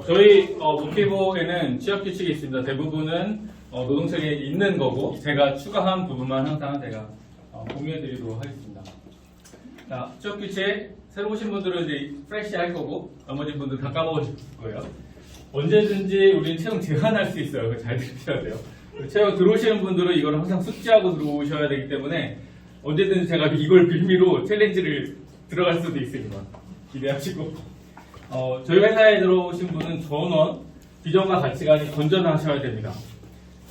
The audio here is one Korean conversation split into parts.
저희 모티브에는 취업 규칙이 있습니다. 대부분은 노동청에 있는 거고 제가 추가한 부분만 항상 제가 공유해드리도록 하겠습니다. 자, 취업 규칙 새로 오신 분들은 이제 프레시 할 거고 나머지 분들 다 까먹으실 거예요. 언제든지 우리는 채용 제한할 수 있어요. 잘 들으셔야 돼요. 채용 들어오시는 분들은 이걸 항상 숙지하고 들어오셔야 되기 때문에 언제든지 제가 이걸 빌미로 챌린지를 들어갈 수도 있습니다. 기대하시고. 저희 회사에 들어오신 분은 전원 비전과 가치관이 건전하셔야 됩니다.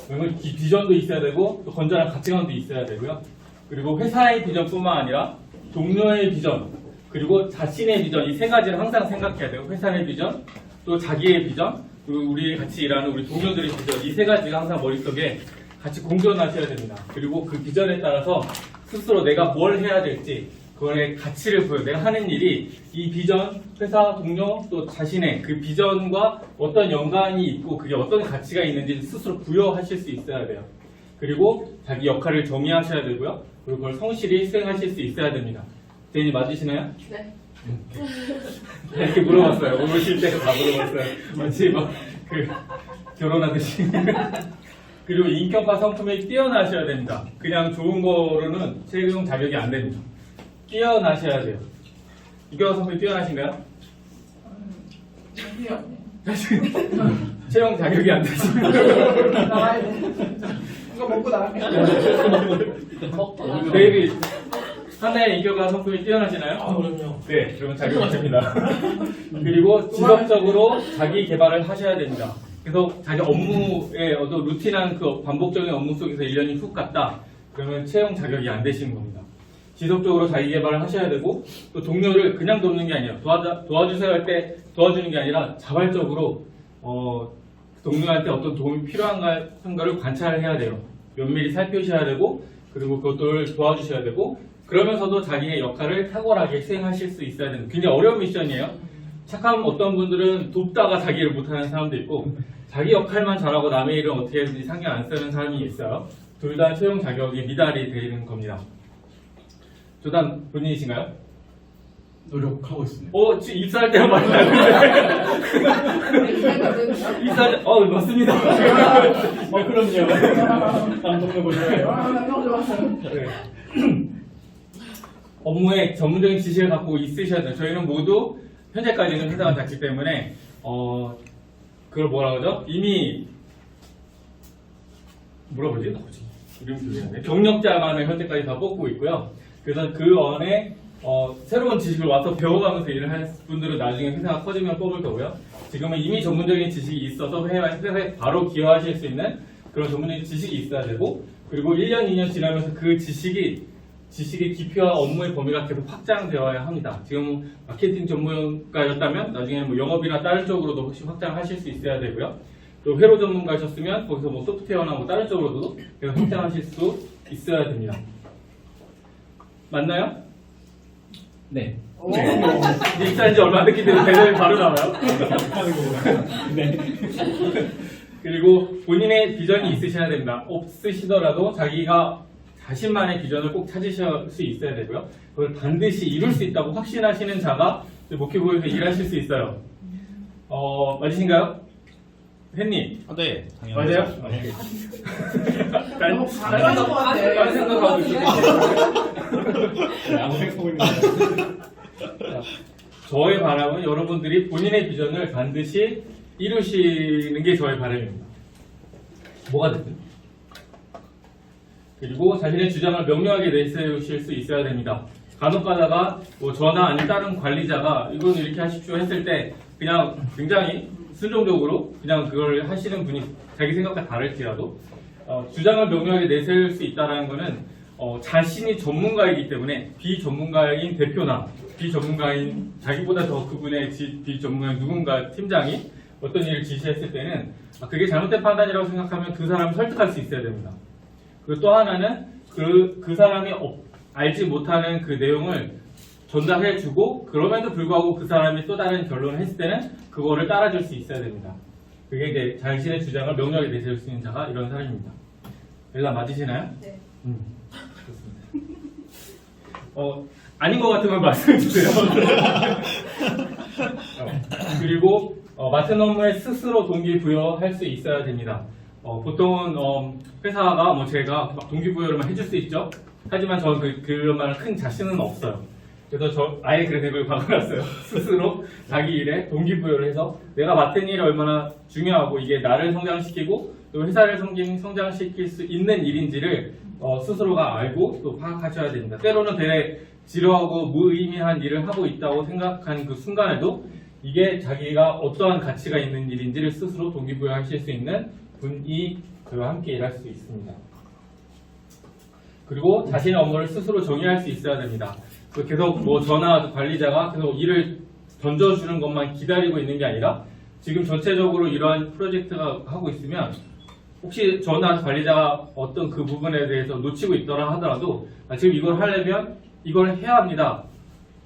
그러면 비전도 있어야 되고 또 건전한 가치관도 있어야 되고요. 그리고 회사의 비전뿐만 아니라 동료의 비전 그리고 자신의 비전 이 세 가지를 항상 생각해야 돼요. 회사의 비전, 또 자기의 비전, 그리고 우리 같이 일하는 우리 동료들의 비전 이 세 가지가 항상 머릿속에 같이 공존하셔야 됩니다. 그리고 그 비전에 따라서 스스로 내가 뭘 해야 될지 그거의 가치를 보여. 내가 하는 일이 이 비전, 회사, 동료, 또 자신의 그 비전과 어떤 연관이 있고 그게 어떤 가치가 있는지 스스로 부여하실 수 있어야 돼요. 그리고 자기 역할을 정의하셔야 되고요. 그리고 그걸 성실히 수행하실 수 있어야 됩니다. 대인이 맞으시나요? 네. 이렇게 물어봤어요. 오실 때도 다 물어봤어요. 마치 막 결혼하듯이. 그리고 인격과 성품이 뛰어나셔야 됩니다. 그냥 좋은 거로는 채용 자격이 안 됩니다. 뛰어나셔야 돼요. 인격과 성품이 뛰어나신가요? 채용 자격이 안 되시면 나와야 돼. 이거 먹고 나갈게요. 데이비 하나의 인격과 성품이 뛰어나시나요? 그럼요. 네, 그러면 자격이 됩니다. 그리고 지속적으로 자기 개발을 하셔야 됩니다. 그래서 자기 업무의 어떤 루틴한 그 반복적인 업무 속에서 1년이 훅 갔다. 그러면 채용 자격이 안 되시는 겁니다. 지속적으로 자기 개발을 하셔야 되고 또 동료를 그냥 돕는 게 아니라 도와주세요 할 때 도와주는 게 아니라 자발적으로 동료한테 어떤 도움이 필요한가를 관찰해야 돼요. 면밀히 살피셔야 되고 그리고 그것들을 도와주셔야 되고 그러면서도 자기의 역할을 탁월하게 수행하실 수 있어야 되는 굉장히 어려운 미션이에요. 착한 어떤 분들은 돕다가 자기 일 못하는 사람도 있고 자기 역할만 잘하고 남의 일은 어떻게 해야지 신경 안 쓰는 사람이 있어요. 둘 다 채용 자격이 미달이 되는 겁니다. 조단 본인이신가요? 노력하고 있습니다. 지금 입사할 때랑 많이 다른데. 입사할 때, 맞습니다. 그럼요. 남동네 보셔요. 네. 업무에 전문적인 지식을 갖고 있으셔야 돼요. 저희는 모두 현재까지는 회사가 작기 때문에 그걸 뭐라 그러죠? 이미 뭐라 그러지? 이름 기억이 경력자만을 현재까지 다 뽑고 있고요. 그래서 그 안에 새로운 지식을 와서 배워가면서 일을 할 분들은 나중에 회사가 커지면 뽑을 거고요. 지금은 이미 전문적인 지식이 있어서 회사에 바로 기여하실 수 있는 그런 전문적인 지식이 있어야 되고 그리고 1년, 2년 지나면서 그 지식의 깊이와 업무의 범위가 계속 확장되어야 합니다. 지금 마케팅 전문가였다면 나중에는 뭐 영업이나 다른 쪽으로도 혹시 확장하실 수 있어야 되고요. 또 회로 전문가셨으면 거기서 뭐 소프트웨어나 뭐 다른 쪽으로도 계속 확장하실 수 있어야 됩니다. 맞나요? 네. 입사한 지 얼마 안 됐기 때문에 대답이 바로 나와요. 네. 그리고 본인의 비전이 있으셔야 됩니다. 없으시더라도 자기가 자신만의 비전을 꼭 찾으실 수 있어야 되고요. 그걸 반드시 이룰 수 있다고 확신하시는 자가 모티브에서 일하실 수 있어요. 맞으신가요? 팬님? 네. 맞아요? 다른 것 같아요. 다른 생각하고 있어요. 아무 생각 없는 저의 바람은 여러분들이 본인의 비전을 반드시 이루시는 게 저의 바람입니다. 뭐가 됐든. 그리고 자신의 주장을 명료하게 내세우실 수 있어야 됩니다. 간혹 가다가 뭐 저나 아니면 다른 관리자가 이건 이렇게 하십시오 했을 때 그냥 굉장히 순종적으로 그냥 그걸 하시는 분이 자기 생각과 다를지라도 주장을 명료하게 내세울 수 있다는 것은 자신이 전문가이기 때문에 비전문가인 대표나 비전문가인 자기보다 더 그분의 비전문가인 누군가 팀장이 어떤 일을 지시했을 때는 그게 잘못된 판단이라고 생각하면 그 사람을 설득할 수 있어야 됩니다. 그리고 또 하나는 그 사람이 알지 못하는 그 내용을 전달해주고 그럼에도 불구하고 그 사람이 또 다른 결론을 했을 때는 그거를 따라줄 수 있어야 됩니다. 그게 이제 자신의 주장을 명료하게 내세울 수 있는 자가 이런 사람입니다. 일단 맞으시나요? 네. 좋습니다. 아닌 것 같으면 말씀해 주세요. 그리고 맡은 업무에 스스로 동기부여할 수 있어야 됩니다. 보통은 회사가 뭐 제가 막 동기부여를만 해줄 수 있죠. 하지만 저는 그런 말은 큰 자신은 없어요. 그래서 저 아예 그래서 이걸 박아놨어요. 스스로 자기 일에 동기부여를 해서 내가 맡은 일이 얼마나 중요하고 이게 나를 성장시키고 또 회사를 성장시킬 수 있는 일인지를 스스로가 알고 또 파악하셔야 됩니다. 때로는 되게 지루하고 무의미한 일을 하고 있다고 생각하는 그 순간에도 이게 자기가 어떠한 가치가 있는 일인지를 스스로 동기부여하실 수 있는 분이 저와 함께 일할 수 있습니다. 그리고 자신의 업무를 스스로 정의할 수 있어야 됩니다. 계속 뭐 저나 관리자가 계속 일을 던져주는 것만 기다리고 있는 게 아니라 지금 전체적으로 이러한 프로젝트가 하고 있으면 혹시 저나 관리자가 어떤 그 부분에 대해서 놓치고 있더라 하더라도 지금 이걸 하려면 이걸 해야 합니다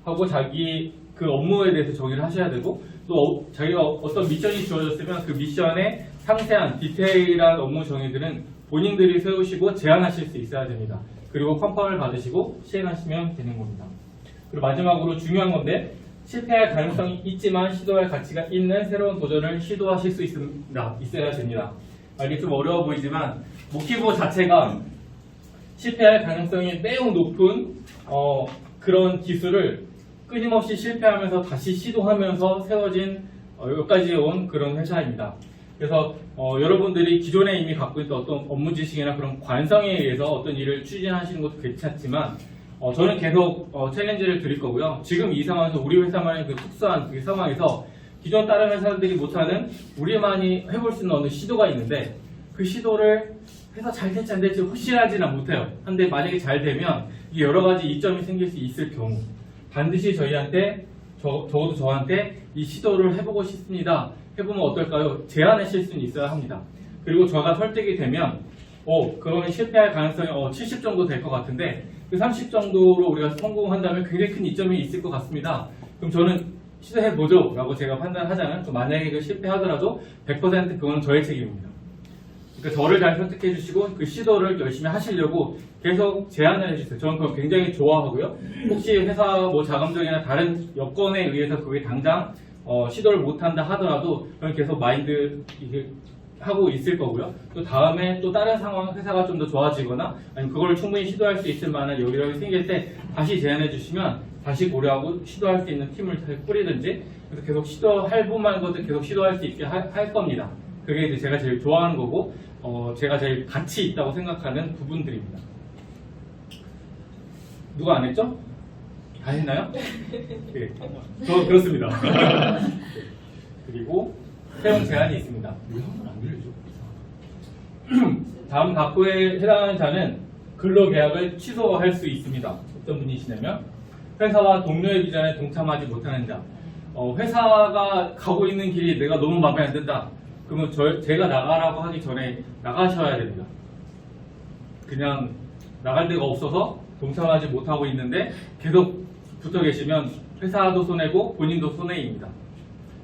하고 자기 그 업무에 대해서 정의를 하셔야 되고 또 자기가 어떤 미션이 주어졌으면 그 미션의 상세한 디테일한 업무 정의들은 본인들이 세우시고 제안하실 수 있어야 됩니다. 그리고 컨펌을 받으시고 시행하시면 되는 겁니다. 그리고 마지막으로 중요한 건데 실패할 가능성이 있지만 시도할 가치가 있는 새로운 도전을 시도하실 수 있어야 됩니다. 이게 좀 어려워 보이지만 모키보 자체가 실패할 가능성이 매우 높은 그런 기술을 끊임없이 실패하면서 다시 시도하면서 세워진 여기까지 온 그런 회사입니다. 그래서 여러분들이 기존에 이미 갖고 있던 어떤 업무 지식이나 그런 관성에 의해서 어떤 일을 추진하시는 것도 괜찮지만 저는 계속 챌린지를 드릴 거고요. 지금 이 상황에서 우리 회사만의 그 특수한 그 상황에서 기존 다른 회사들이 못하는 우리만이 해볼 수 있는 어느 시도가 있는데 그 시도를 해서 잘 될지 안 될지 확실하지는 못해요. 근데 만약에 잘 되면 이게 여러 가지 이점이 생길 수 있을 경우 반드시 저희한테 적어도 저한테 이 시도를 해보고 싶습니다. 해보면 어떨까요? 제안하실 수는 있어야 합니다. 그리고 저가 설득이 되면 그러면 실패할 가능성이 70 정도 될 것 같은데 그 30 정도로 우리가 성공한다면 굉장히 큰 이점이 있을 것 같습니다. 그럼 저는 시도해보죠 라고 제가 판단하자면 만약에 그 실패하더라도 100% 그건 저의 책임입니다. 그러니까 저를 잘 설득해 주시고 그 시도를 열심히 하시려고 계속 제안을 해주세요. 저는 그걸 굉장히 좋아하고요. 혹시 회사 뭐 자금적이나 다른 여건에 의해서 그게 당장 시도를 못한다 하더라도 저는 계속 마인드 하고 있을 거고요. 또 다음에 또 다른 상황 회사가 좀 더 좋아지거나 아니면 그걸 충분히 시도할 수 있을 만한 여기력이 생길 때 다시 제안해 주시면 다시 고려하고 시도할 수 있는 팀을 꾸리든지 그래서 계속 시도할 만한 것들 계속 시도할 수 있게 할 겁니다. 그게 이제 제가 제일 좋아하는 거고 제가 제일 가치 있다고 생각하는 부분들입니다. 누가 안 했죠? 다 했나요? 네. 저 그렇습니다. 그리고 세운 제안이 있습니다. 다음 각부에 해당하는 자는 근로계약을 취소할 수 있습니다. 어떤 분이시냐면 회사와 동료의 비전에 동참하지 못하는 자. 회사가 가고 있는 길이 내가 너무 마음에 안 든다. 그러면 제가 나가라고 하기 전에 나가셔야 됩니다. 그냥 나갈 데가 없어서 동참하지 못하고 있는데 계속 붙어 계시면 회사도 손해고 본인도 손해입니다.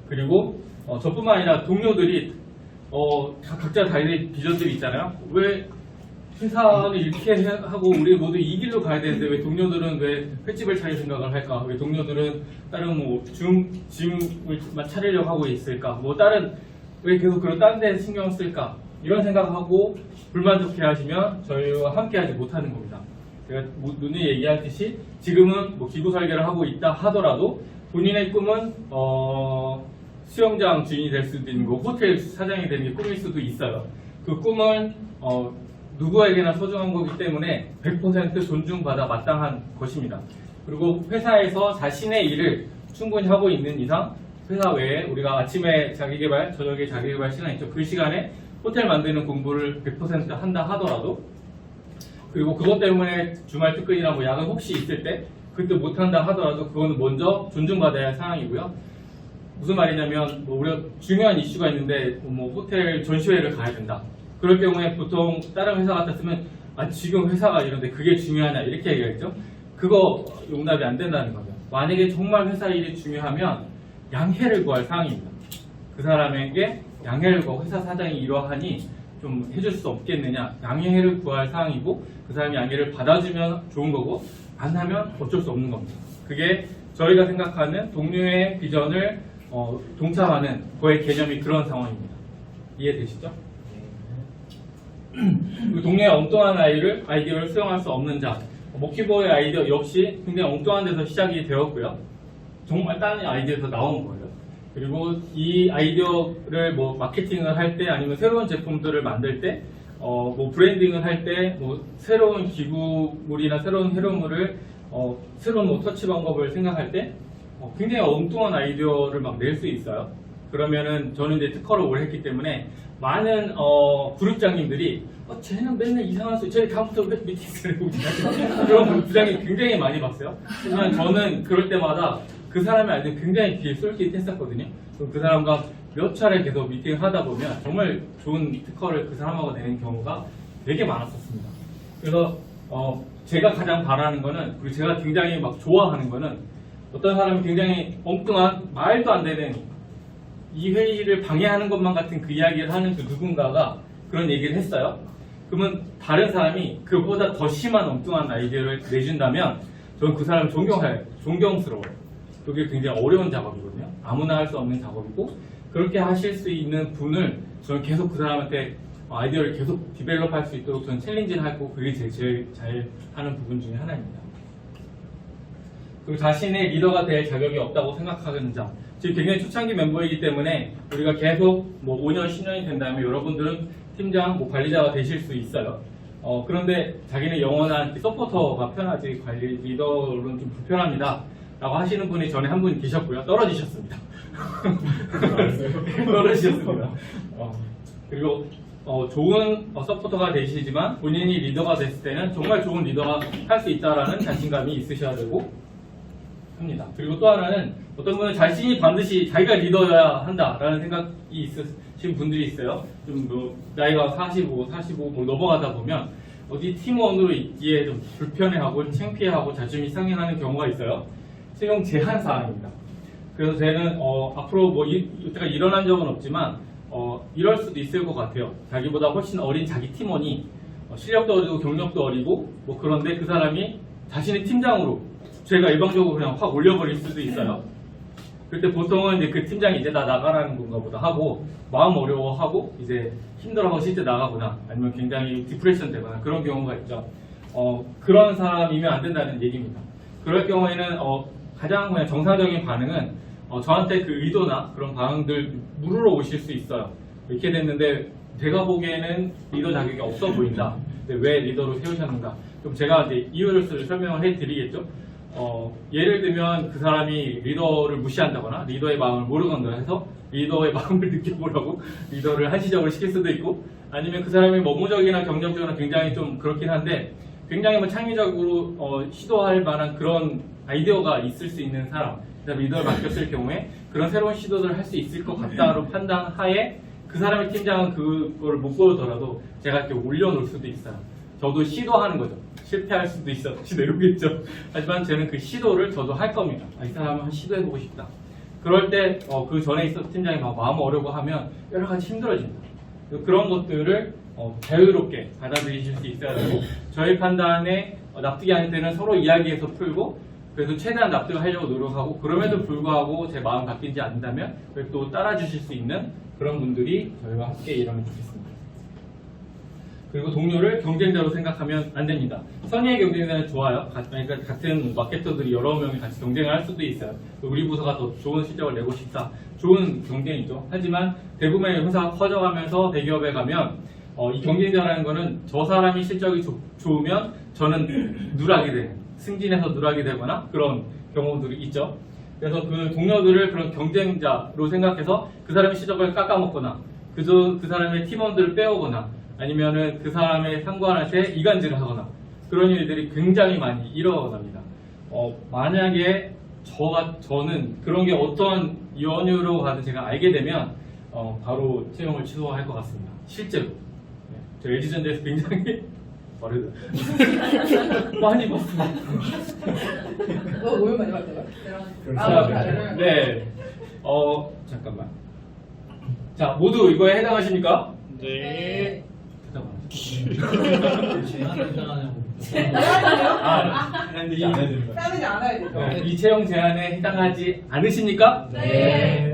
그리고 저뿐만 아니라 동료들이 각자 자기의 비전들이 있잖아요. 왜 회사는 이렇게 하고 우리 모두 이 길로 가야 되는데 왜 동료들은 왜 횟집을 차릴 생각을 할까? 왜 동료들은 다른 뭐 짐을 차리려고 하고 있을까? 뭐 다른 왜 계속 그런 다른 데 신경 쓸까? 이런 생각하고 불만족해 하시면 저희와 함께 하지 못하는 겁니다. 제가 누누이 얘기하듯이 지금은 뭐 기구 설계를 하고 있다 하더라도 본인의 꿈은 수영장 주인이 될 수도 있는 거고 호텔 사장이 되는 게 꿈일 수도 있어요. 그 꿈은 누구에게나 소중한 거기 때문에 100% 존중받아 마땅한 것입니다. 그리고 회사에서 자신의 일을 충분히 하고 있는 이상 회사 외에 우리가 아침에 자기개발, 저녁에 자기개발 시간 있죠. 그 시간에 호텔 만드는 공부를 100% 한다 하더라도 그리고 그것 때문에 주말 특근이나 뭐 야근 혹시 있을 때 그때 못한다 하더라도 그거는 먼저 존중받아야 할 상황이고요. 무슨 말이냐면 뭐 우리가 중요한 이슈가 있는데 뭐 호텔 전시회를 가야 된다. 그럴 경우에 보통 다른 회사 같았으면 지금 회사가 이런데 그게 중요하냐 이렇게 얘기하겠죠. 그거 용납이 안 된다는 거죠. 만약에 정말 회사 일이 중요하면 양해를 구할 상황입니다. 그 사람에게 양해를 구하고 회사 사장이 이러하니 좀 해줄 수 없겠느냐 양해를 구할 상황이고 그 사람이 양해를 받아주면 좋은 거고 안 하면 어쩔 수 없는 겁니다. 그게 저희가 생각하는 동료의 비전을 동참하는 그의 개념이 그런 상황입니다. 이해되시죠? 그 동료의 엉뚱한 아이디어를 수용할 수 없는 자, 모키보의 아이디어 역시 굉장히 엉뚱한 데서 시작이 되었고요. 정말 다른 아이디어에서 나온 거예요. 그리고 이 아이디어를 뭐 마케팅을 할 때 아니면 새로운 제품들을 만들 때 뭐 브랜딩을 할 때 뭐 새로운 기구물이나 새로운 회로물을 새로운 뭐 터치 방법을 생각할 때 굉장히 엉뚱한 아이디어를 막 낼 수 있어요. 그러면은 저는 이제 특허를 오래 했기 때문에 많은 그룹장님들이 쟤는 맨날 이상한 소리, 쟤 다음부터 왜 미팅을 해보지? 그런 부장님 굉장히 많이 봤어요. 하지만 저는 그럴 때마다 그 사람의 아이디어 굉장히 귀에 쏠깃했었거든요. 그럼 그 사람과 몇 차례 계속 미팅을 하다 보면 정말 좋은 특허를 그 사람하고 내는 경우가 되게 많았었습니다. 그래서 제가 가장 바라는 거는, 그리고 제가 굉장히 막 좋아하는 거는 어떤 사람이 굉장히 엉뚱한 말도 안 되는 이 회의를 방해하는 것만 같은 그 이야기를 하는 그 누군가가 그런 얘기를 했어요. 그러면 다른 사람이 그보다 더 심한 엉뚱한 아이디어를 내준다면 저는 그 사람을 존경스러워요. 그게 굉장히 어려운 작업이거든요. 아무나 할 수 없는 작업이고, 그렇게 하실 수 있는 분을 저는 계속 그 사람한테 아이디어를 계속 디벨롭할 수 있도록 저는 챌린지를 하고, 그게 제일 잘 하는 부분 중에 하나입니다. 그리고 자신의 리더가 될 자격이 없다고 생각하는 자, 지금 굉장히 초창기 멤버이기 때문에 우리가 계속 뭐 5년, 10년이 된다면 여러분들은 팀장, 뭐 관리자가 되실 수 있어요. 그런데 자기는 영원한 서포터가 편하지 관리 리더는 좀 불편합니다 라고 하시는 분이 전에 한 분 계셨고요. 떨어지셨습니다. 떨어지셨습니다. 그리고 좋은 서포터가 되시지만 본인이 리더가 됐을 때는 정말 좋은 리더가 할 수 있다라는 자신감이 있으셔야 되고 합니다. 그리고 또 하나는 어떤 분은 자신이 반드시 자기가 리더여야 한다라는 생각이 있으신 분들이 있어요. 좀 뭐 나이가 45 뭐 넘어가다 보면 어디 팀원으로 있기에 좀 불편해하고 창피해하고 자존심이 상해하는 경우가 있어요. 채용 제한 사항입니다. 그래서 저는 앞으로 뭐 이때가 일어난 적은 없지만 이럴 수도 있을 것 같아요. 자기보다 훨씬 어린 자기 팀원이 실력도 어리고 경력도 어리고 뭐 그런데 그 사람이 자신의 팀장으로 제가 일방적으로 그냥 확 올려버릴 수도 있어요. 그때 보통은 이제 그 팀장이 이제 나 나가라는 건가 보다 하고 마음 어려워하고 이제 힘들어하고 실제 나가거나 아니면 굉장히 디프레션 되거나 그런 경우가 있죠. 그런 사람이면 안 된다는 얘기입니다. 그럴 경우에는 가장 그냥 정상적인 반응은 저한테 그 의도나 그런 반응들 물으러 오실 수 있어요. 이렇게 됐는데 제가 보기에는 리더 자격이 없어 보인다. 근데 왜 리더로 세우셨는가? 그럼 제가 이제 이유를 설명을 해드리겠죠. 예를 들면 그 사람이 리더를 무시한다거나 리더의 마음을 모르거나 해서 리더의 마음을 느껴보라고 리더를 한시적으로 시킬 수도 있고, 아니면 그 사람이 업무적이나 경쟁적으로 굉장히 좀 그렇긴 한데 굉장히 뭐 창의적으로 시도할 만한 그런 아이디어가 있을 수 있는 사람, 그다음에 리더를 맡겼을 경우에 그런 새로운 시도를 할 수 있을 것 같다로 판단하에 그 사람의 팀장은 그걸 못 보더라도 제가 이렇게 올려놓을 수도 있어요. 저도 시도하는 거죠. 실패할 수도 있어. 다시 내려오겠죠. 하지만 저는 그 시도를 저도 할 겁니다. 이 사람은 한번 시도해보고 싶다. 그럴 때 그 전에 있었던 팀장이 막 마음 어려고 하면 여러 가지 힘들어집니다. 그런 것들을 자유롭게 받아들이실 수 있어야 되고, 저희 판단에 납득이 아닐 때는 서로 이야기해서 풀고, 그래서 최대한 납득을 하려고 노력하고, 그럼에도 불구하고 제 마음 바뀌지 않는다면 또 따라주실 수 있는 그런 분들이 저희와 함께 일하면 좋겠습니다. 그리고 동료를 경쟁자로 생각하면 안 됩니다. 선의의 경쟁자는 좋아요. 그러니까 같은 마케터들이 여러 명이 같이 경쟁을 할 수도 있어요. 우리 부서가 더 좋은 실적을 내고 싶다. 좋은 경쟁이죠. 하지만 대부분의 회사가 커져가면서 대기업에 가면 이 경쟁자라는 거는 저 사람이 실적이 좋으면 저는 누락이 되는, 승진해서 누락이 되거나 그런 경우들이 있죠. 그래서 그 동료들을 그런 경쟁자로 생각해서 그 사람의 실적을 깎아먹거나 그 사람의 팀원들을 빼오거나 아니면은 그 사람의 상관한테 이간질을 하거나 그런 일들이 굉장히 많이 일어납니다. 만약에 저는 그런 게 어떤 연유로 가든 제가 알게 되면 바로 채용을 취소할 것 같습니다. 실제로. 저 LG전자에서 굉장히 많이 봤습니다. 오일 많이 봤대요? 네. 잠깐만. 자, 모두 이거에 해당하십니까? 네. 대답 안 하시네. 제한을 해당하냐고. 이, 안 해드립니다. 싸우지 않아야 돼. 이 채용 제한에 해당하지 않으십니까? 네.